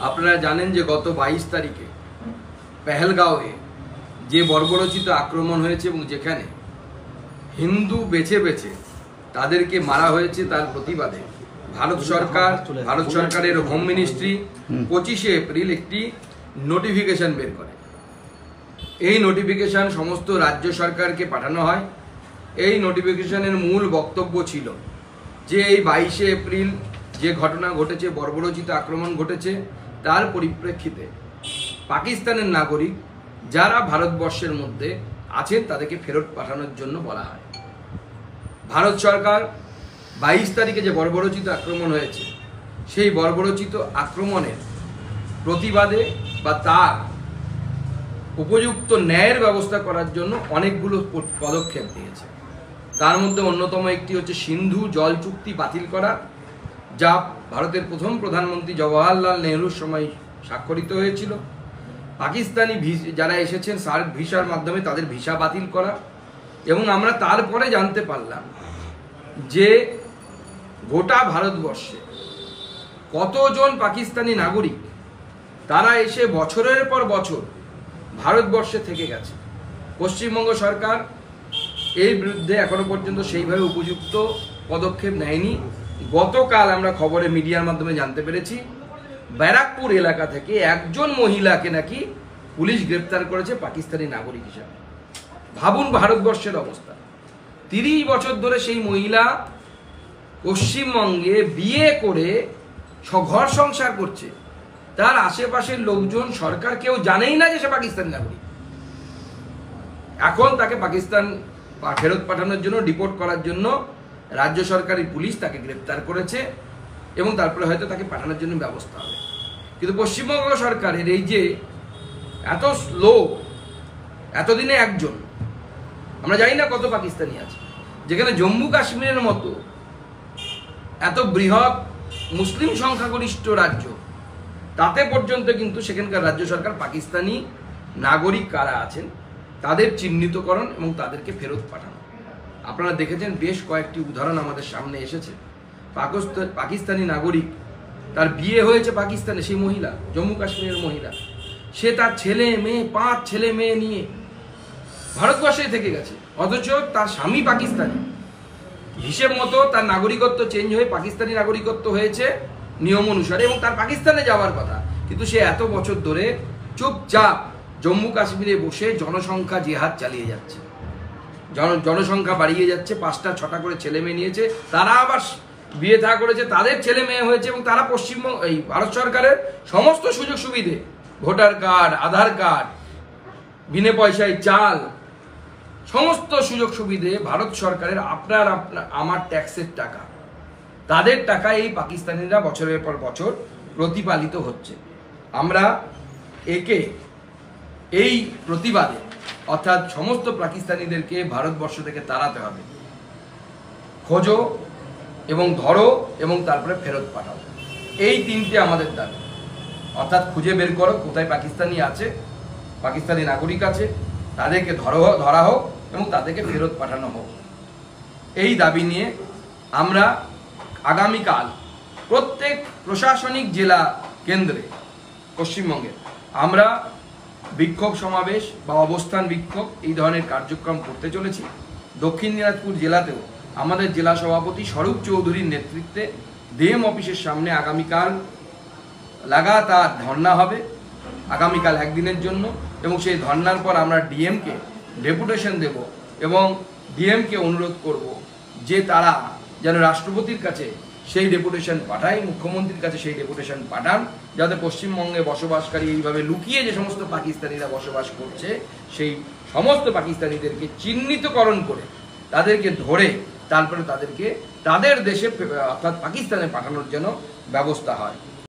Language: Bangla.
আপনারা জানেন যে গত 22 তারিখে পেহেলগাঁওয়ে যে বর্বরোচিত আক্রমণ হয়েছে এবং যেখানে হিন্দু বেছে বেছে তাদেরকে মারা হয়েছে, তার প্রতিবাদে ভারত সরকারের হোম মিনিস্ট্রি 25শে এপ্রিল একটি নোটিফিকেশন বের করে। এই নোটিফিকেশন সমস্ত রাজ্য সরকারকে পাঠানো হয়। এই নোটিফিকেশনের মূল বক্তব্য ছিল যে এই 22শে এপ্রিল যে ঘটনা ঘটেছে, বর্বরোচিত আক্রমণ ঘটেছে, তার পরিপ্রেক্ষিতে পাকিস্তানের নাগরিক যারা ভারতবর্ষের মধ্যে আছেন তাদেরকে ফেরত পাঠানোর জন্য বলা হয়। ভারত সরকার 22 তারিখে যে বর্বরোচিত আক্রমণ হয়েছে, সেই বর্বরোচিত আক্রমণের প্রতিবাদে বা তার উপযুক্ত ন্যায়ের ব্যবস্থা করার জন্য অনেকগুলো পদক্ষেপ নিয়েছে। তার মধ্যে অন্যতম একটি হচ্ছে সিন্ধু জল চুক্তি বাতিল করা, যা ভারতের প্রথম প্রধানমন্ত্রী জওহরলাল নেহরুর সময় স্বাক্ষরিত হয়েছিল। পাকিস্তানি যারা এসেছেন সার্ক ভিসার মাধ্যমে তাদের ভিসা বাতিল করা, এবং আমরা তারপরে জানতে পারলাম যে গোটা ভারতবর্ষে কতজন পাকিস্তানি নাগরিক তারা এসে বছরের পর বছর ভারতবর্ষে থেকে গেছে। পশ্চিমবঙ্গ সরকার এর বিরুদ্ধে এখনো পর্যন্ত সেইভাবে উপযুক্ত পদক্ষেপ নেয়নি। গতকাল আমরা খবরে মিডিয়ার মাধ্যমে জানতে পেরেছি ব্যারাকপুর এলাকা থেকে একজন মহিলাকে নাকি পুলিশ গ্রেপ্তার করেছে পাকিস্তানি নাগরিক হিসাবে। ভাবুন ভারতবর্ষের অবস্থা। 30 বছর ধরে সেই মহিলা পশ্চিমবঙ্গে বিয়ে করে ঘর সংসার করছে, তার আশেপাশের লোকজন সরকার কেউ জানেই না যে সে পাকিস্তানি নাগরিক। এখন তাকে পাকিস্তান ফেরত পাঠানোর জন্য, ডিপোর্ট করার জন্য রাজ্য সরকারি পুলিশ তাকে গ্রেপ্তার করেছে এবং তারপরে হয়তো তাকে পাঠানোর জন্য ব্যবস্থা হবে। কিন্তু পশ্চিমবঙ্গ সরকারের এই যে এত স্লো, এতদিনে একজন, আমরা জানি না কত পাকিস্তানি আছে, যেখানে জম্মু কাশ্মীরের মতো এত বৃহৎ মুসলিম সংখ্যাগরিষ্ঠ রাজ্য, তাতে পর্যন্ত কিন্তু সেখানকার রাজ্য সরকার পাকিস্তানি নাগরিক কারা আছেন তাদের চিহ্নিতকরণ এবং তাদেরকে ফেরত পাঠানো। আপনারা দেখেছেন বেশ কয়েকটি উদাহরণ আমাদের সামনে এসেছে। পাকিস্তানি নাগরিক, তার বিয়ে হয়েছে পাকিস্তানে, সেই মহিলা জম্মু কাশ্মীরের মহিলা, সে তার ছেলে মেয়ে 5 ছেলে মেয়ে নিয়ে ভারতবর্ষে থেকে গেছে, অথচ তার স্বামী পাকিস্তানি। হিসেব মতো তার নাগরিকত্ব চেঞ্জ হয়ে পাকিস্তানি নাগরিকত্ব হয়েছে নিয়ম অনুসারে, এবং তার পাকিস্তানে যাওয়ার কথা, কিন্তু সে এত বছর ধরে চুপচাপ জম্মু কাশ্মীরে বসে জনসংখ্যা জিহাদ চালিয়ে যাচ্ছে। জনসংখ্যা বাড়িয়ে যাচ্ছে, 5টা 6টা করে ছেলে মেয়ে নিয়েছে, তারা আবার বিয়ে থা করেছে, তাদের ছেলে মেয়ে হয়েছে, এবং তারা এই ভারত সরকারের সমস্ত সুযোগ সুবিধে, ভোটার কার্ড, আধার কার্ড, বিনা পয়সায় চাল, সমস্ত সুযোগ সুবিধে ভারত সরকারের আমার ট্যাক্সের টাকা, তাদের টাকায় এই পাকিস্তানিরা বছরের পর বছর প্রতিপালিত হচ্ছে। আমরা এই প্রতিবাদে, অর্থাৎ সমস্ত পাকিস্তানিদেরকে ভারতবর্ষ থেকে তাড়াতে হবে। খোঁজো এবং ধরো এবং তারপরে ফেরত পাঠাও, এই 3টে আমাদের দাবি। অর্থাৎ খুঁজে বের করো কোথায় পাকিস্তানি আছে, পাকিস্তানি নাগরিক আছে, তাদেরকে ধরা হোক এবং তাদেরকে ফেরত পাঠানো হোক। এই দাবি নিয়ে আমরা আগামীকাল প্রত্যেক প্রশাসনিক জেলা কেন্দ্রে পশ্চিমবঙ্গে আমরা বিক্ষোভ সমাবেশ বা অবস্থান বিক্ষোভ এই ধরনের কার্যক্রম করতে চলেছি। দক্ষিণ দিনাজপুর জেলাতেও আমাদের জেলা সভাপতি স্বরূপ চৌধুরীর নেতৃত্বে ডিএম অফিসের সামনে আগামীকাল লাগাতার ধর্ণা হবে, আগামীকাল একদিনের জন্য, এবং সেই ধর্ণার পর আমরা ডিএমকে ডেপুটেশন দেব এবং ডিএমকে অনুরোধ করব যে তারা যেন রাষ্ট্রপতির কাছে সেই ডেপুটেশন পাঠায়, মুখ্যমন্ত্রীর কাছে সেই ডেপুটেশন পাঠান, যাতে পশ্চিমবঙ্গে বসবাসকারী এইভাবে লুকিয়ে যে সমস্ত পাকিস্তানিরা বসবাস করছে, সেই সমস্ত পাকিস্তানিদেরকে চিহ্নিতকরণ করে তাদেরকে ধরে তারপরে তাদেরকে তাদের দেশে অর্থাৎ পাকিস্তানে পাঠানোর জন্য ব্যবস্থা হয়।